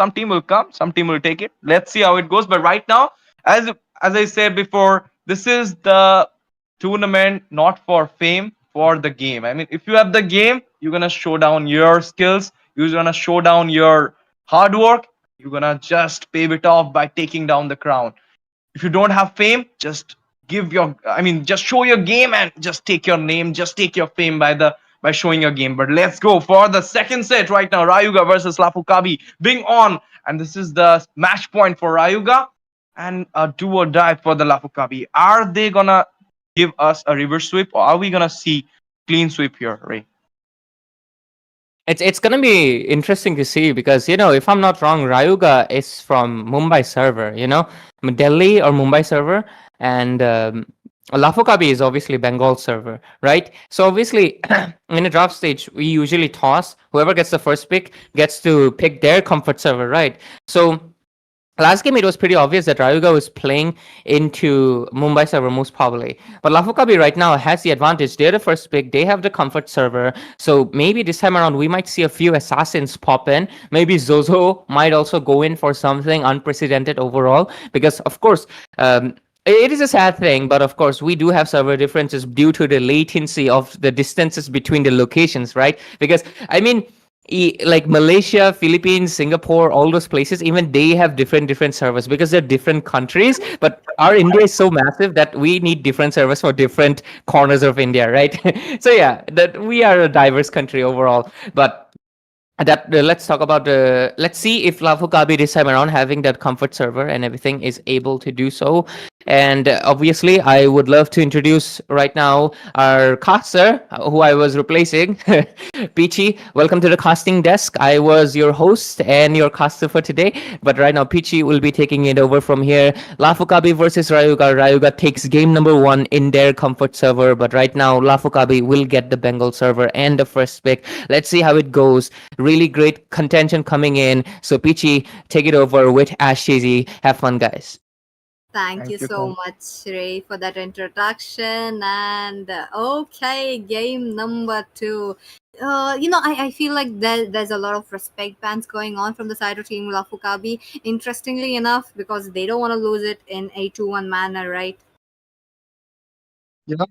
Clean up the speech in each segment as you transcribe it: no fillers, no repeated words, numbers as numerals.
Some team will come, some team will take it. Let's see how it goes. But right now, as I said before, this is the tournament not for fame, for the game. I mean, if you have the game, you're gonna show down your skills, you're gonna show down your hard work, you're gonna just pave it off by taking down the crown. If you don't have fame, just just show your game and just take your name, just take your fame by showing your game. But let's go for the second set right now. Rayuga versus Lafu Kabi being on, and this is the match point for Rayuga and a do or die for the Lafu Kabi. Are they gonna give us a reverse sweep, or are we gonna see clean sweep here, Ray? It's gonna be interesting to see because if I'm not wrong, Rayuga is from Mumbai server, Delhi or Mumbai server, and Lafu Kabi is obviously Bengal server, right? So obviously, in a draft stage, we usually toss. Whoever gets the first pick gets to pick their comfort server, right? So last game, it was pretty obvious that Rayuga was playing into Mumbai server most probably. But Lafu Kabi right now has the advantage. They're the first pick. They have the comfort server. So maybe this time around, we might see a few assassins pop in. Maybe Zozo might also go in for something unprecedented overall. Because, of course, it is a sad thing, but of course, we do have server differences due to the latency of the distances between the locations, right? Because, I mean, like Malaysia, Philippines, Singapore, all those places, even they have different servers because they're different countries. But our India is so massive that we need different servers for different corners of India, right? So yeah, that we are a diverse country overall. But let's talk about let's see if Lafu Kabi this time around, having that comfort server and everything, is able to do so. And obviously, I would love to introduce right now our caster, who I was replacing, Peachy. Welcome to the casting desk. I was your host and your caster for today, but right now Peachy will be taking it over from here. Lafu Kabi versus Rayuga. Rayuga takes game number 1 in their comfort server, but right now Lafu Kabi will get the Bengal server and the first pick. Let's see how it goes. Really great contention coming in. So Peachy, take it over with Ash Cheesy. Have fun, guys. Thank Thank you you. so much, Ray, for that introduction. And okay, game number 2. I feel like there's a lot of respect bans going on from the side of Team Lafu Kabi. Interestingly enough, because they don't want to lose it in a 2-1 manner, right? Yeah.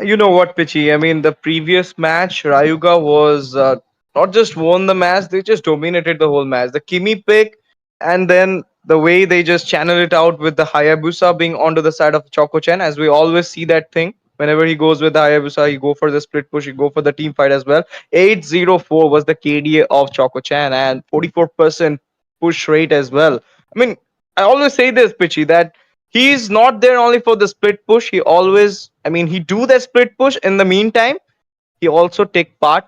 You know what, Pichi? I mean, the previous match, Rayuga was not just won the match; they just dominated the whole match. The Kimi pick, and then the way they just channel it out with the Hayabusa being onto the side of Choco-chan, as we always see that thing. Whenever he goes with the Hayabusa, he go for the split push, he go for the team fight as well. 804 was the KDA of Choco-chan and 44% push rate as well. I mean, I always say this, Pichi, that he's not there only for the split push. He always, he do the split push. In the meantime, he also take part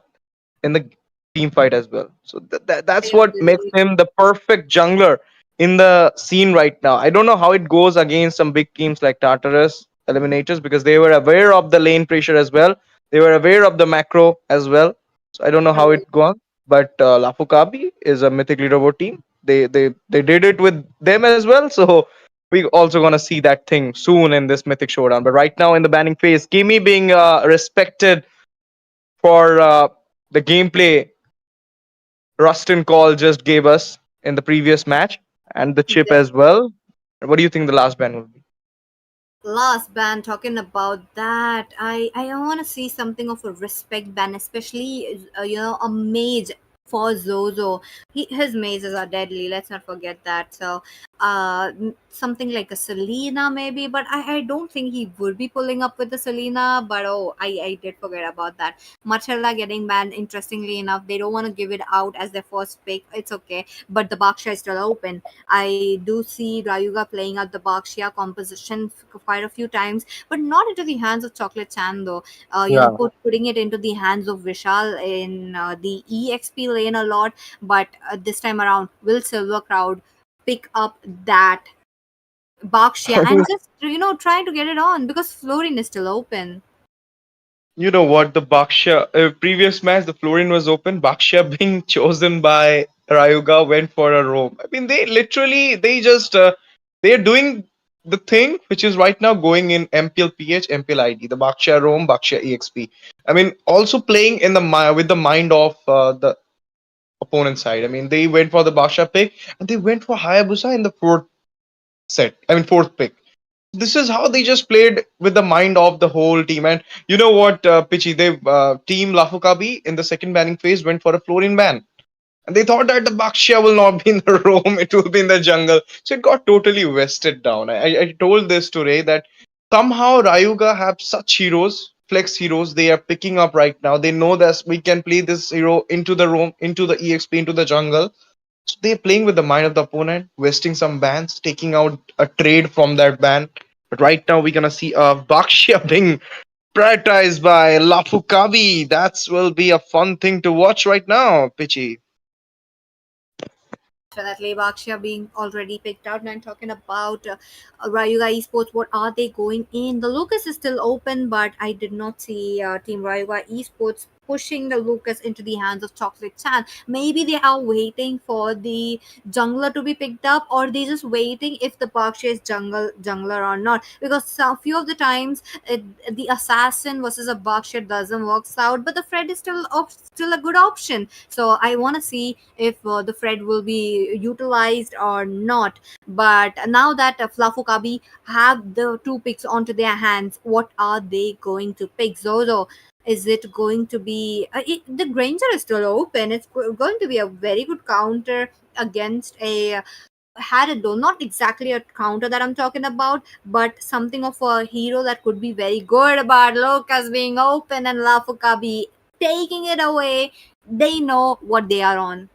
in the team fight as well. So that's I what makes agree. him the perfect jungler in the scene right now. I don't know how it goes against some big teams like Tartarus Eliminators, because they were aware of the lane pressure as well. They were aware of the macro as well. So I don't know how Right. it gone. But Lafu Kabi is a mythic leaderboard team. They did it with them as well. So we also gonna see that thing soon in this mythic showdown. But right now in the banning phase, Kimi being respected for the gameplay Rustin Call just gave us in the previous match, and the chip as well. What do you think the last ban will be? Last ban, talking about that, I want to see something of a respect ban, especially a mage for Zozo. His mazes are deadly, let's not forget that. So something like a Selena maybe, but I don't think he would be pulling up with the Selena. But oh, I did forget about that. Marcella getting banned, interestingly enough, they don't want to give it out as their first pick. It's okay, but the Baksha is still open. I do see Rayuga playing out the Bakshia composition quite a few times, but not into the hands of Chocolate Chan though. Yeah. Putting it into the hands of Vishal in the EXP lane a lot. But this time around, will Silver Crowd pick up that Bakshia and just try to get it on because Florin is still open. You know what? The Baksha previous match, the Florin was open. Baksha being chosen by Rayuga went for a roam. I mean, they literally they're doing the thing which is right now going in MPL PH, MPL ID, the Baksha roam, Baksha EXP. I mean, also playing in the with the mind of the opponent side. I mean, they went for the Basha pick and they went for Hayabusa in the fourth set. I mean, fourth pick. This is how they just played with the mind of the whole team. And you know what, Pichi, they team Lafu Kabi in the second banning phase went for a Florin ban. And they thought that the Bakshia will not be in the roam, it will be in the jungle. So it got totally vested down. I told this to Ray that somehow Rayuga have such heroes, flex heroes, they are picking up right now. They know that we can play this hero into the roam, into the EXP, into the jungle. So they're playing with the mind of the opponent, wasting some bans, taking out a trade from that ban. But right now we're gonna see a Bakshia being prioritized by Lafu Kabi. That will be a fun thing to watch right now, Pichi. Definitely, Bakshia being already picked out. And I'm talking about Rayuga Esports. What are they going in? The Lucas is still open, but I did not see Team Rayuga Esports pushing the Lucas into the hands of Chocolate Chan. Maybe they are waiting for the jungler to be picked up, or they just waiting if the Bakshia is jungler or not. Because some few of the times the assassin versus a Bakshia doesn't works out, but the Fred is still a good option. So I want to see if the Fred will be utilized or not. But now that Flafu Kabi have the two picks onto their hands, what are they going to pick? Zozo, is it going to be the Granger is still open? It's going to be a very good counter against a Harado, not exactly a counter that I'm talking about, but something of a hero that could be very good. But Lucas being open and Lafu Kabi taking it away, they know what they are on.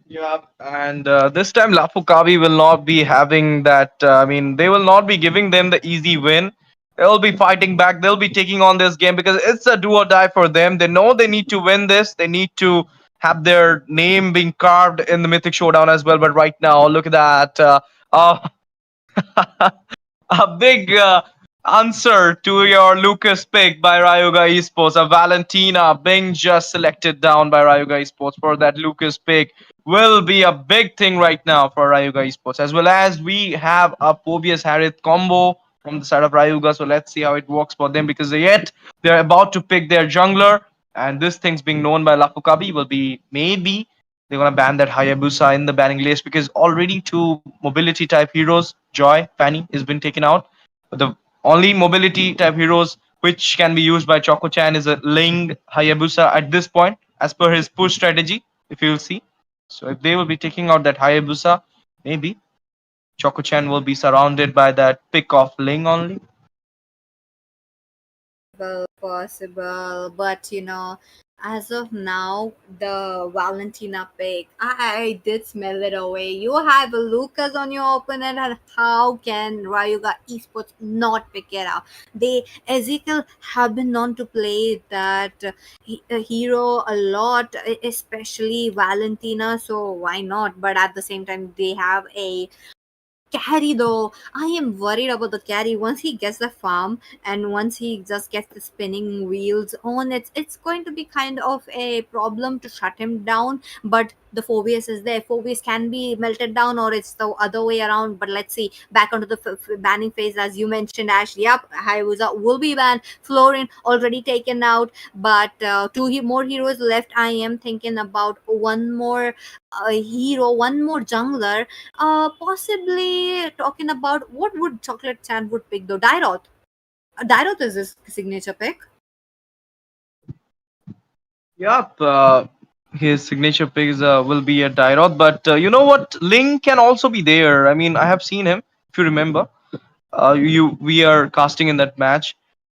Yeah, and this time Lafu Kavi will not be having that. I mean, they will not be giving them the easy win. They'll be fighting back. They'll be taking on this game because it's a do or die for them. They know they need to win this. They need to have their name being carved in the Mythic Showdown as well. But right now, look at that. Uh, a big answer to your Lucas pick by Rayuga Esports. A Valentina being just selected down by Rayuga Esports for that Lucas pick will be a big thing right now for Rayuga Esports. As well as we have a Pobius Harith combo from the side of Rayuga. So let's see how it works for them because yet they're about to pick their jungler. And this thing's being known by Lafukabi will be maybe they're gonna ban that Hayabusa in the banning list because already two mobility type heroes, Joy, Fanny, has been taken out. But the only mobility type heroes which can be used by Choco Chan is a Ling Hayabusa at this point, as per his push strategy, if you'll see. So if they will be taking out that Hayabusa, maybe Choco Chan will be surrounded by that pick of Ling only. Possible, but as of now, the Valentina pick, I did smell it away. You have a Lucas on your opponent, and how can Rayuga Esports not pick it up? They Ezekiel have been known to play that hero a lot, especially Valentina. So why not? But at the same time, they have a carry though. I am worried about the carry once he gets the farm and once he just gets the spinning wheels on. It's going to be kind of a problem to shut him down. But the Phobius is there. Phobius can be melted down, or it's the other way around. But let's see. Back onto the banning phase, as you mentioned, Ash. Yep, Hayabusa will be banned. Florin already taken out, but more heroes left. I am thinking about one more hero, one more jungler. Possibly talking about what would Chocolate Chan would pick though. Dairoth. Dairoth is his signature pick. Yep, his signature pick will be a Dairoth, but you know what? Ling can also be there. I mean, I have seen him, if you remember. We are casting in that match,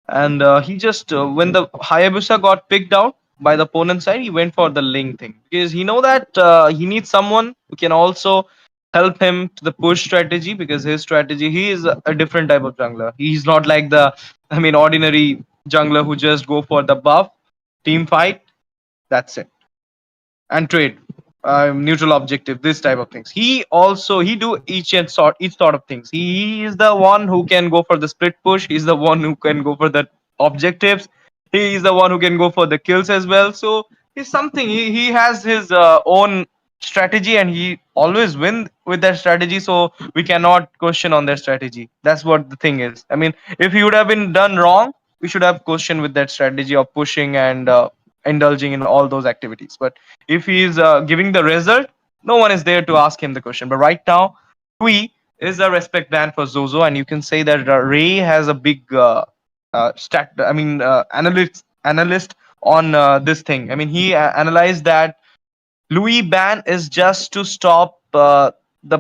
and he just when the Hayabusa got picked out by the opponent side, he went for the Ling thing because he know that he needs someone who can also help him to the push strategy because his strategy he is a different type of jungler. He's not like the ordinary jungler who just go for the buff team fight. That's it and trade neutral objective this type of things he do each sort of things. He is the one who can go for the split push. He's the one who can go for the objectives. He is the one who can go for the kills as well. So he's something he has his own strategy and he always win with that strategy, so we cannot question on their strategy. That's what the thing is. I mean, if he would have been done wrong, we should have questioned with that strategy of pushing and indulging in all those activities. But if he's giving the result, no one is there to ask him the question. But right now, Louis is a respect band for Zozo, and you can say that Ray has a big analyst on this thing. I mean, he analyzed that Louis ban is just to stop the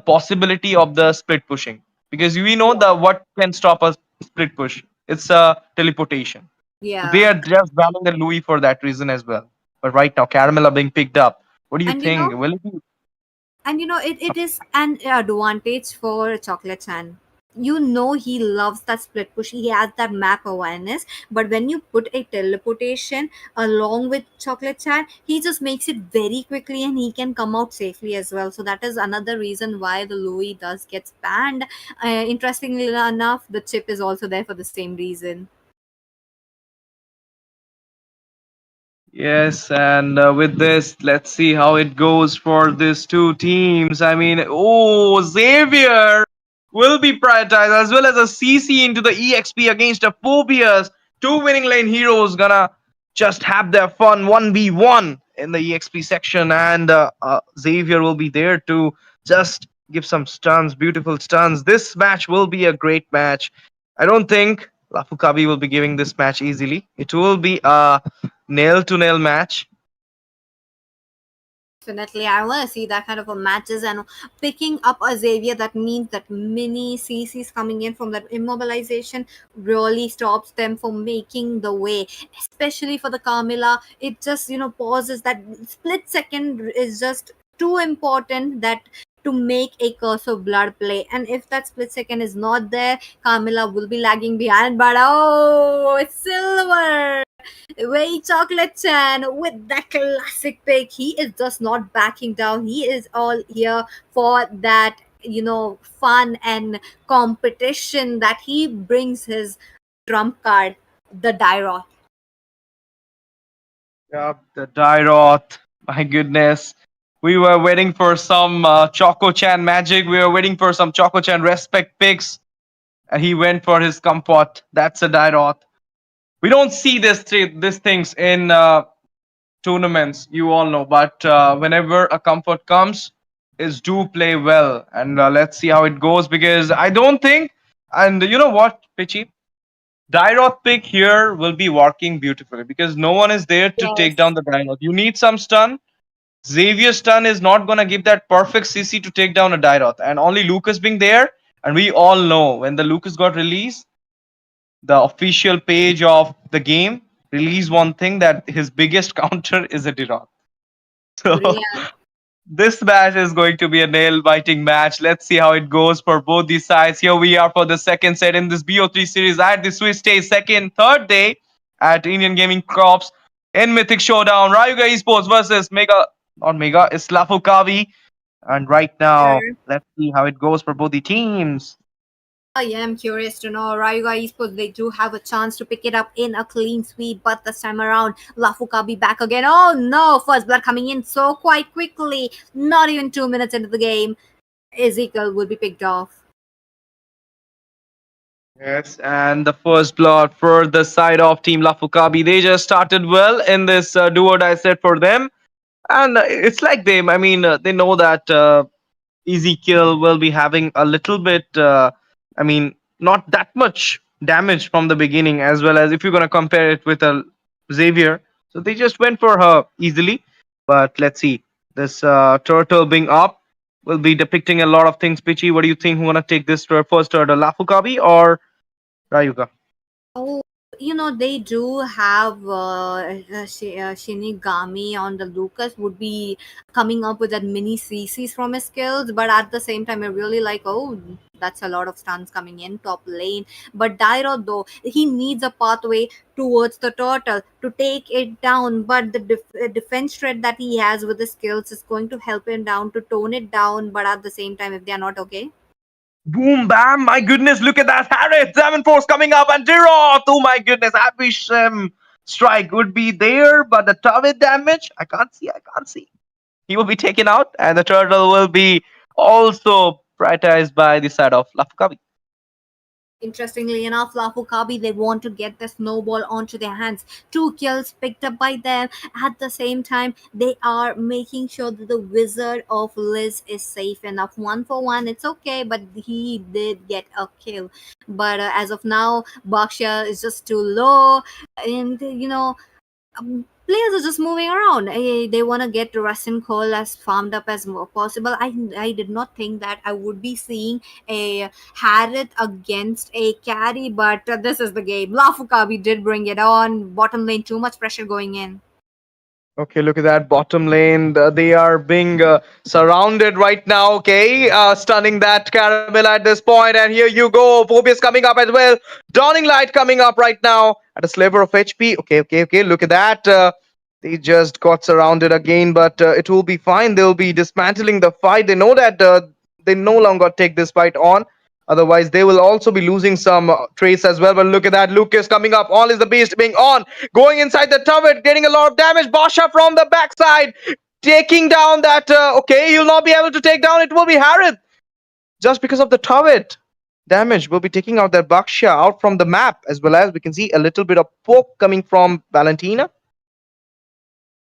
possibility of the split pushing, because we know Yeah. the what can stop a split push. It's a teleportation. So they Yeah. are just banning the Louis for that reason as well. But right now, caramel are being picked up. What do you And think? Will it be? it is an advantage for Chocolate Chan. You know he loves that split push. He has that map awareness. But when you put a teleportation along with Chocolate Chan, he just makes it very quickly and he can come out safely as well. So that is another reason why the Louis does get banned. Interestingly enough, the chip is also there for the same reason. Yes, and with this, let's see how it goes for these two teams. I mean, oh, Xavier will be prioritized as well as a CC into the EXP against the Phobias. Two winning lane heroes gonna just have their fun 1v1 in the EXP section, and Xavier will be there to just give some stuns, beautiful stuns. This match will be a great match. I don't think Lafu Kabi will be giving this match easily. It will be a nail to nail match. Definitely, I want to see that kind of a matches and picking up a Xavier. That means that many CCs coming in from that immobilization really stops them from making the way. Especially for the Carmilla, it just pauses. That split second is just too important that to make a curse of blood play. And if that split second is not there, Carmilla will be lagging behind. But oh, it's silver. Way Chocolate Chan with that classic pick. He is just not backing down. He is all here for that, fun and competition that he brings his trump card, the Dyrot. Yep, the Dyrot. My goodness. We were waiting for some Choco Chan magic. We were waiting for some Choco Chan respect picks. And he went for his comfort. That's a Dyrot. We don't see these things in tournaments, you all know. But whenever a comfort comes, is do play well, and let's see how it goes. Because I don't think, and you know what, Pichi, Dyrot pick here will be working beautifully because no one is there to take Yes. down the Dyrot. You need some stun. Xavier's stun is not gonna give that perfect CC to take down a Dyrot, and only Lucas being there. And we all know when the Lucas got released, the official page of the game released one thing that his biggest counter is a Dyrot. So Brilliant. this match is going to be a nail biting match. Let's see how it goes for both these sides. Here we are for the second set in this BO3 series at the Swiss Stage, third day at Indian Gaming Corps in Mythic Showdown. Rayuga Esports versus Mega, not Mega, it's Lafu Kabi. And right now, Sure. let's see how it goes for both the teams. I am curious to know. Rayuga Esports, they do have a chance to pick it up in a clean sweep, but this time around, Lafuka be back again. Oh no! First blood coming in so quite quickly. Not even 2 minutes into the game, Ezekiel will be picked off. Yes, and the first blood for the side of Team Lafukabi. They just started well in this do or die set for them. And it's like them. I mean, they know that Ezekiel will be having a little bit, I mean, not that much damage from the beginning, as well as if you're going to compare it with a Xavier. So they just went for her easily. But let's see. This turtle being up will be depicting a lot of things. Pichi, what do you think? Who want to take this first turtle, Lafukabi or Rayuga? Oh, they do have Shinigami on the Lucas would be coming up with that mini CCs from his skills, but at the same time, I really like, oh, that's a lot of stuns coming in top lane. But Dairo, though, he needs a pathway towards the turtle to take it down, but the defense threat that he has with the skills is going to help him down to tone it down, but at the same time, if they are not okay. Boom, bam! My goodness, look at that! Harris, Seven Force coming up, and Dirot! Oh my goodness, Happy strike would be there, but the target damage, I can't see, I can't see. He will be taken out, and the turtle will be also prioritized by the side of Lafkabi. Interestingly enough, Lafu Kabi, they want to get the snowball onto their hands. 2 kills picked up by them. At the same time, they are making sure that the Wizard of Liz is safe enough. 1 for 1, it's okay, but he did get a kill. But as of now, Baksha is just too low. And, players are just moving around. They want to get Russian coal as farmed up as possible. I did not think that I would be seeing a Harith against a carry, but this is the game. Lafu Kabi did bring it on. Bottom lane, too much pressure going in. Okay, look at that bottom lane. They are being surrounded right now. Okay, stunning that Caramel at this point. And here you go. Phobia's coming up as well. Dawning Light coming up right now at a sliver of HP. Okay. Look at that. They just got surrounded again, but it will be fine. They'll be dismantling the fight. They know that they no longer take this fight on. Otherwise, they will also be losing some trace as well. But look at that. Lucas coming up. All is the beast being on. Going inside the turret. Getting a lot of damage. Basha from the backside. Taking down that. Okay, you'll not be able to take down. It will be Harith. Just because of the turret damage, will be taking out that Baksha out from the map. As well as we can see a little bit of poke coming from Valentina.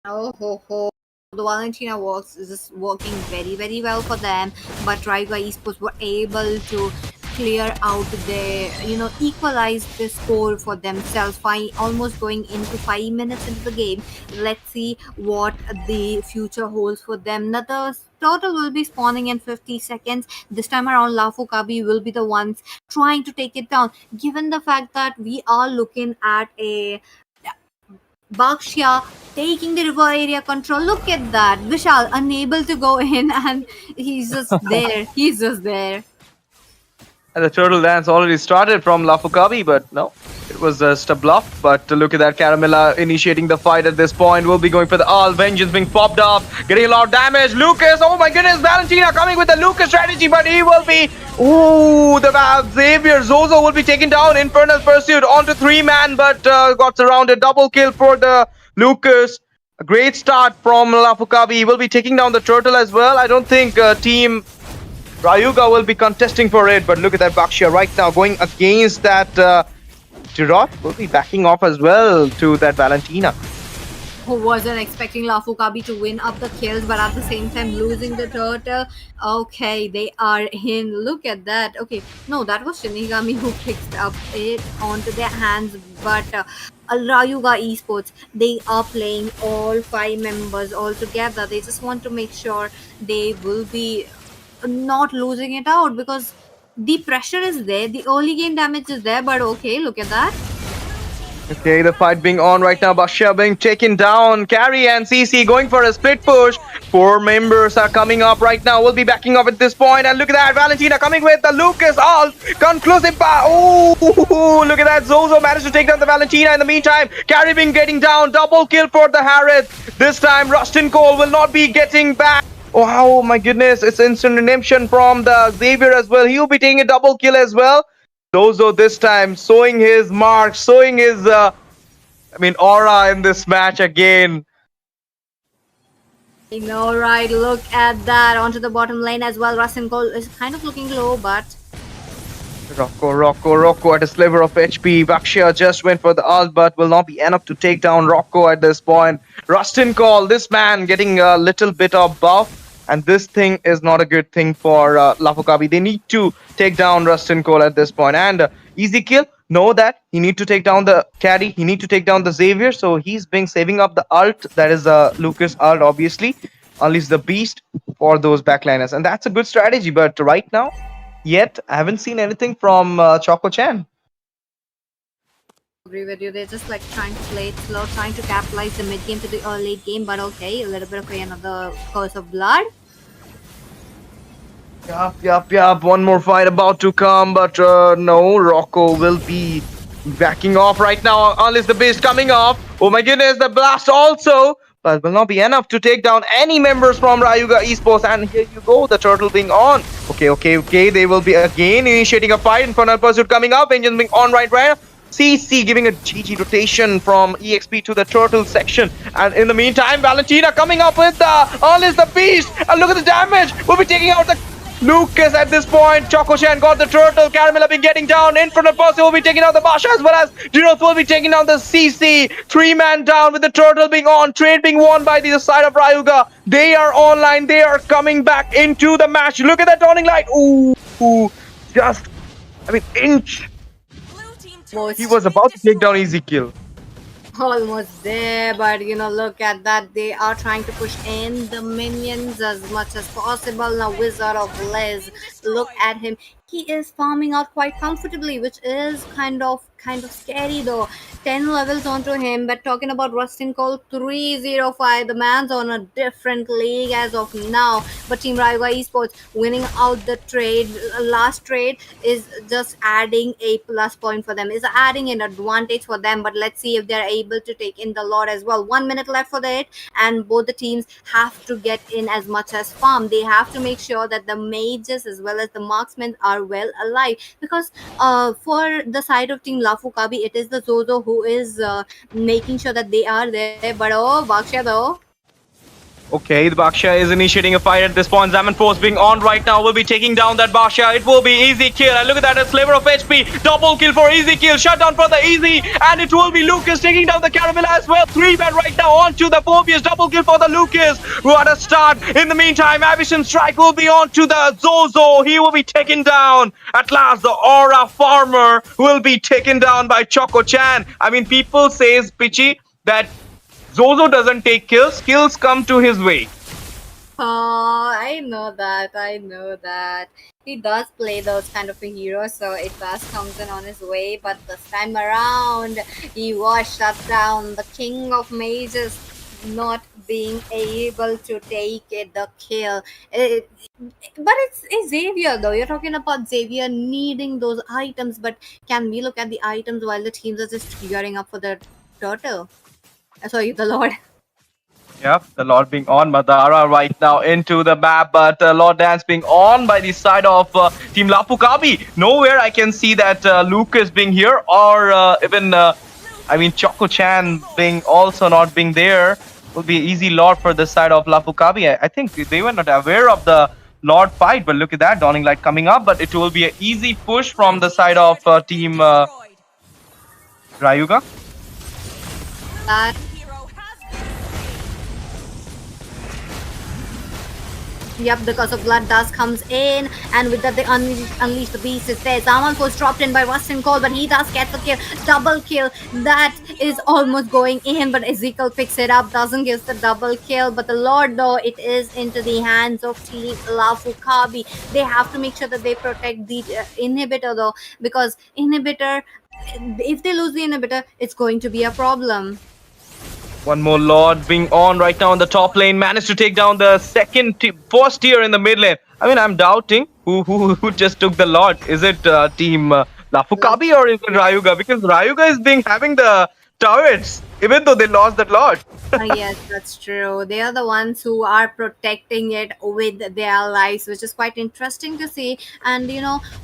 Oh ho ho. The Valentina works is just working very, very well for them, but Rayuga Esports were able to clear out their, equalize the score for themselves. Almost going into 5 minutes into the game. Let's see what the future holds for them. Another turtle will be spawning in 50 seconds. This time around, Lafu Kabi will be the ones trying to take it down. Given the fact that we are looking at a Baksha taking the river area control. Look at that. Vishal unable to go in and he's just there. He's just there. And the turtle dance already started from Lafu Kabi, but no, it was just a bluff. But look at that, Caramella initiating the fight at this point. Will be going for the all vengeance being popped up, getting a lot of damage. Lucas, oh my goodness, Valentina coming with the Lucas strategy, but he will be. Ooh, the Xavier Zozo will be taken down. Infernal Pursuit onto 3-man, but got surrounded. Double kill for the Lucas. A great start from Lafu Kabi. He will be taking down the turtle as well. I don't think team Rayuga will be contesting for it, but look at that Baksha right now going against that Girot. Will be backing off as well to that Valentina. Who wasn't expecting Lafu Kabi to win up the kills, but at the same time losing the turtle. Okay, they are in. Look at that. Okay, no, that was Shinigami who picked up it onto their hands, but Rayuga Esports, they are playing all 5 members all together. They just want to make sure they will be not losing it out, because the pressure is there, the early game damage is there, but okay, look at that. Okay, the fight being on right now. Baksha being taken down. Carry and CC going for a split push. 4 members are coming up right now. Will be backing off at this point. And look at that. Valentina coming with the Lucas. All conclusive. Oh, look at that. Zozo managed to take down the Valentina in the meantime. Carry being getting down. Double kill for the Harith. This time, Rustin Cole will not be getting back. Oh my goodness. It's instant redemption from the Xavier as well. He'll be taking a double kill as well. Zozo this time showing his mark, showing his aura in this match again. I know, right? Look at that. Onto the bottom lane as well. Russian Cole is kind of looking low, but Rocco at a sliver of HP. Baksha just went for the ult, but will not be enough to take down Rocco at this point. Rustin Call, this man getting a little bit of buff. And this thing is not a good thing for Lafu Kabi. They need to take down Rustin Cole at this point. And easy kill. Know that he need to take down the carry. He need to take down the Xavier. So he's been saving up the ult. That is Lucas ult, obviously. Unleash the beast for those backliners. And that's a good strategy. But right now, yet, I haven't seen anything from Choco Chan. agree with you. They're just like trying to play it slow, trying to capitalize the mid game to the late game, but okay, a little bit of another curse of blood. Yup. One more fight about to come, but no, Rocco will be backing off right now. Unless the beast coming off. Oh my goodness, the blast also. But will not be enough to take down any members from Rayuga Esports. And here you go, the turtle being on. Okay. They will be again initiating a fight. Infernal Pursuit coming up. Engine being on right now. CC giving a GG rotation from EXP to the turtle section. And in the meantime, Valentina coming up with the Unleash the Beast. And look at the damage. We'll be taking out the Lucas at this point. Chokoshan got the turtle. Caramella been getting down. In front of Percy will be taking out the Basha as well as Giroth will be taking down the CC. 3-man down with the turtle being on. Trade being won by the side of Rayuga. They are online. They are coming back into the match. Look at that dawning light. Ooh, just, I mean, inch. He was about to take down Ezekiel. Almost there, but look at that. They are trying to push in the minions as much as possible. Now, Wizard of Liz, look at him. He is farming out quite comfortably, which is kind of scary though. 10 levels onto him, but talking about Rustin Cole 305, the man's on a different league as of now. But Team Rayuga Esports winning out the trade, last trade, is just adding a plus point for them, is adding an advantage for them. But let's see if they're able to take in the Lord as well. 1 minute left for it, and both the teams have to get in as much as farm. They have to make sure that the mages as well as the marksmen are well alive, because for the side of Team Lafu Kabi, it is the Zozo who is making sure that they are there. But oh, Baksha though. Okay, the Baksha is initiating a fight at this point. Zaman Force being on right now will be taking down that Baksha. It will be easy kill. And look at that, a sliver of HP. Double kill for easy kill. Shut down for the easy. And it will be Lucas taking down the Caramella as well. 3-man right now onto the Phobius. Double kill for the Lucas. What a start. In the meantime, Avision Strike will be on to the Zozo. He will be taken down. At last, the Aura Farmer will be taken down by Choco-chan. I mean, people says, Pichi, that Zozo doesn't take kills. Kills come to his way. Oh, I know that. I know that. He does play those kind of a hero, so it does comes in on his way. But this time around, he was shut down. The King of Mages not being able to take it, the kill. But it's Xavier though. You're talking about Xavier needing those items, but can we look at the items while the teams are just gearing up for the turtle? Sorry, the Lord. Yep, the Lord being on. Madara right now into the map, but Lord Dance being on by the side of Team Lafu Kabi. Nowhere I can see that Lucas being here, or even, I mean, Choco-chan being also not being there. Will be easy Lord for the side of Lafu Kabi. I think they were not aware of the Lord fight, but look at that, Dawning Light coming up, but it will be an easy push from the side of Team Rayuga. That Yep, because of blood dust comes in, and with that they unleash the beast is there. Zaman was dropped in by Rustin Cole, but he does get the kill. Double kill. That is almost going in, but Ezekiel picks it up, doesn't get the double kill. But the Lord, though, it is into the hands of Team Lafu Kabi. They have to make sure that they protect the inhibitor, though, because inhibitor, if they lose the inhibitor, it's going to be a problem. One more Lord being on right now on the top lane. Managed to take down the first tier in the mid lane. I mean, I'm doubting who just took the Lord. Is it Team Lafu Kabi or is it Rayuga? Because Rayuga is having the turrets, even though they lost that Lord. Yes, that's true. They are the ones who are protecting it with their lives, which is quite interesting to see. And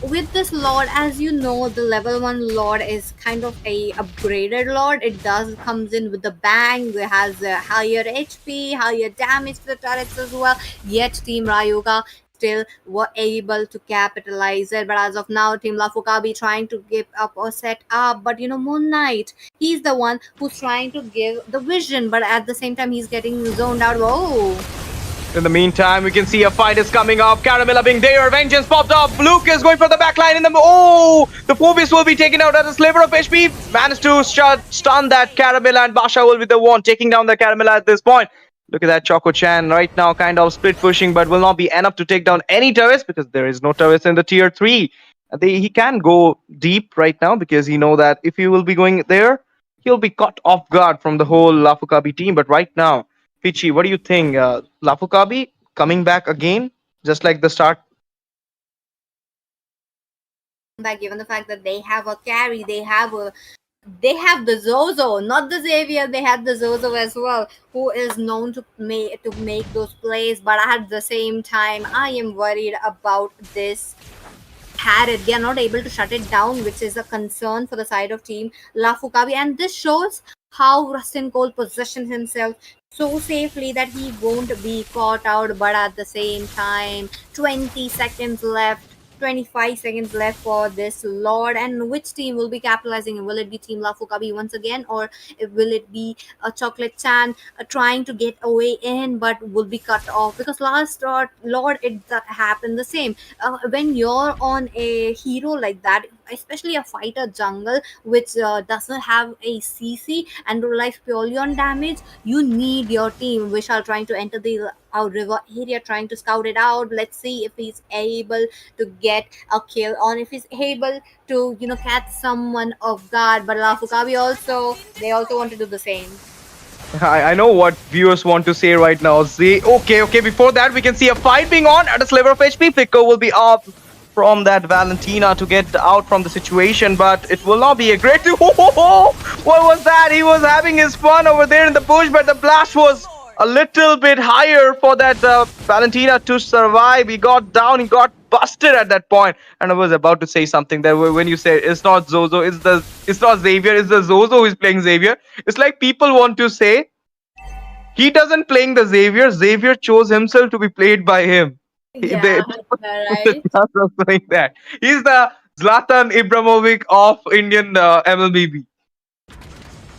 with this Lord, as you know, the level 1 Lord is kind of a upgraded Lord. It does comes in with the bang. It has a higher HP, higher damage to the turrets as well. Yet Team Rayuga still were able to capitalize it. But as of now, Team Lafu Kabi trying to give up or set up. But Moon Knight, he's the one who's trying to give the vision, but at the same time he's getting zoned out. Whoa. In the meantime, we can see a fight is coming up. Caramella being there. Vengeance popped up. Lucas going for the backline in the... Oh! The Phobius will be taken out at a sliver of HP. Managed to stun that Caramella, and Basha will be the one taking down the Caramella at this point. Look at that Choco-chan right now kind of split pushing, but will not be enough to take down any turrets because there is no turrets in the tier 3. He can go deep right now because he know that if he will be going there, he'll be caught off guard from the whole Lafu Kabi team. But right now, Pichi, what do you think? Lafu Kabi coming back again, just like the start? Back, given the fact that they have a carry, they have the Zozo, not the Xavier. They had the Zozo as well, who is known to make those plays. But at the same time, I am worried about this Harriet. They are not able to shut it down, which is a concern for the side of Team Lafu Kabi. And this shows how Rustin Cole positioned himself so safely that he won't be caught out, but at the same time, 20 seconds left. 25 seconds left for this Lord, and which team will be capitalizing? Will it be Team Lafu Kabi once again, or will it be a Chocolate Chan trying to get away in but will be cut off? Because last Lord, it that happened the same. When you're on a hero like that, especially a fighter jungle which doesn't have a CC and relies purely on damage, you need your team which are trying to enter the river area, trying to scout it out. Let's see if he's able to get a kill on, if he's able to catch someone off guard. But Lafukabi also, they also want to do the same. I know what viewers want to say right now. See, okay. Before that, we can see a fight being on at a sliver of HP. Flicker will be up from that Valentina to get out from the situation, but it will not be a great. What was that? He was having his fun over there in the bush, but the blast was a little bit higher for that Valentina to survive. He got down, he got busted at that point, and I was about to say something that when you say it's not Zozo, it's not Xavier, it's the Zozo who is playing Xavier. It's like people want to say he doesn't playing the Xavier. Xavier chose himself to be played by him. Yeah, right. Doing that. He's the Zlatan Ibrahimovic of Indian MLBB.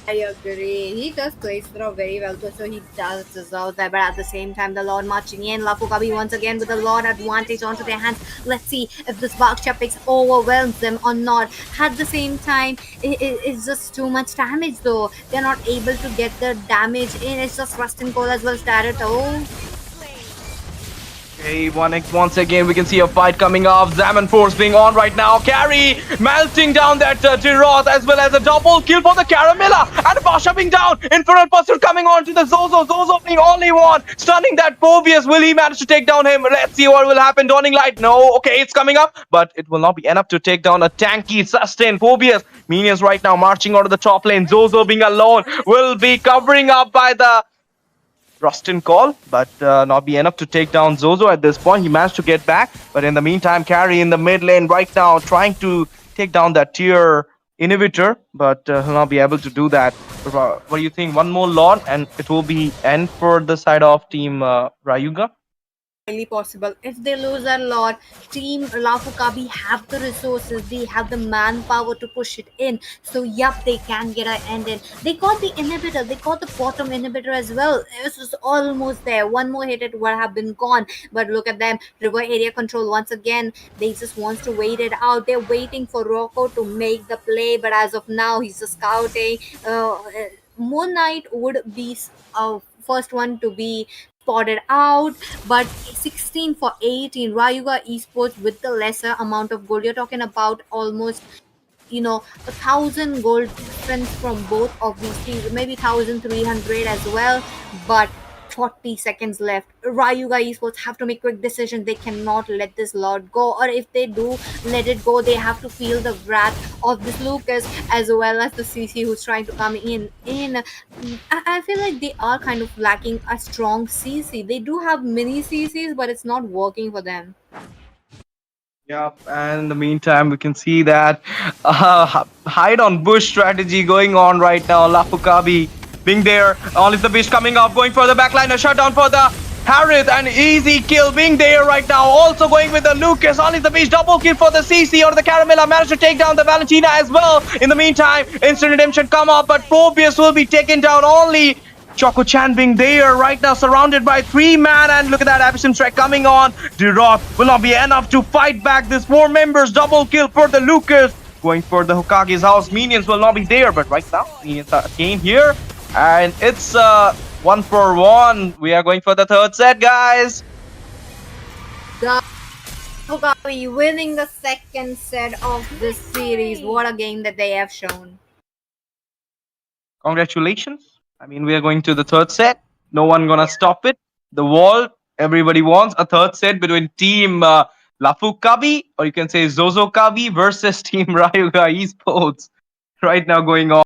I agree. He does play throw very well, too, so he does deserve that. But at the same time, the Lord marching in. Lafu Kabi once again with the Lord advantage onto their hands. Let's see if this Baksha picks overwhelms them or not. At the same time, it's just too much damage though. They're not able to get the damage in. It's just Rustin Cole as well started. Oh, Okay, once again, we can see a fight coming off. Zaman Force being on right now. Carry melting down that Tiroth as well as a double kill for the Caramilla. And Basha being down. Infernal Pursuit coming on to the Zozo. Zozo being only one. Stunning that Phobius. Will he manage to take down him? Let's see what will happen. Dawning Light. No. Okay, it's coming up. But it will not be enough to take down a tanky, sustained Phobius. Minions right now marching onto the top lane. Zozo being alone will be covering up by the Rustin call, but not be enough to take down Zozo at this point. He managed to get back, but in the meantime, Carry in the mid lane right now trying to take down that tier inhibitor, but he'll not be able to do that. What do you think? One more Lord and it will be end for the side of team Rayuga? highly possible. If they lose a lot, Team Lafu Kabi have the resources, they have the manpower to push it in. So, yup, they can get an end in. They got the inhibitor, they got the bottom inhibitor as well. It was almost there. One more hit, it would have been gone. But look at them, river area control once again. They just want to wait it out. They're waiting for Rocco to make the play, but as of now, he's just scouting. Moon Knight would be first one to be spotted out, but 16 for 18. Rayuga Esports with the lesser amount of gold. You're talking about almost 1,000 gold difference from both of these teams, maybe 1,300 as well, but 40 seconds left. Rayuga Esports have to make quick decisions. They cannot let this lot go, or if they do let it go, they have to feel the wrath of this Lucas as well as the CC who's trying to come in. I feel like they are kind of lacking a strong CC. They do have mini CCs, but it's not working for them. Yep, and in the meantime, we can see that hide on bush strategy going on right now. Lafu Kabi being there. All is the beast coming up, going for the backline. A shutdown for the Harith, and easy kill being there right now. Also going with the Lucas. All is the beast. Double kill for the CC or the Caramilla. Managed to take down the Valentina as well. In the meantime, instant redemption come up, but Phobius will be taken down only. Choco Chan being there right now, surrounded by 3 man, and look at that Abyssal strike coming on. Dirok will not be enough to fight back this 4 members. Double kill for the Lucas. Going for the Hokage's house. Minions will not be there, but right now, Minions are again here. And it's 1-for-1. We are going for the third set, guys. Hokabi winning the second set of this series. What a game that they have shown. Congratulations. I mean, we are going to the third set. No one gonna stop it. The wall, everybody wants a third set between team Lafu Kabi, or you can say Zozo Kabi versus team Rayuga Esports. Right now going on.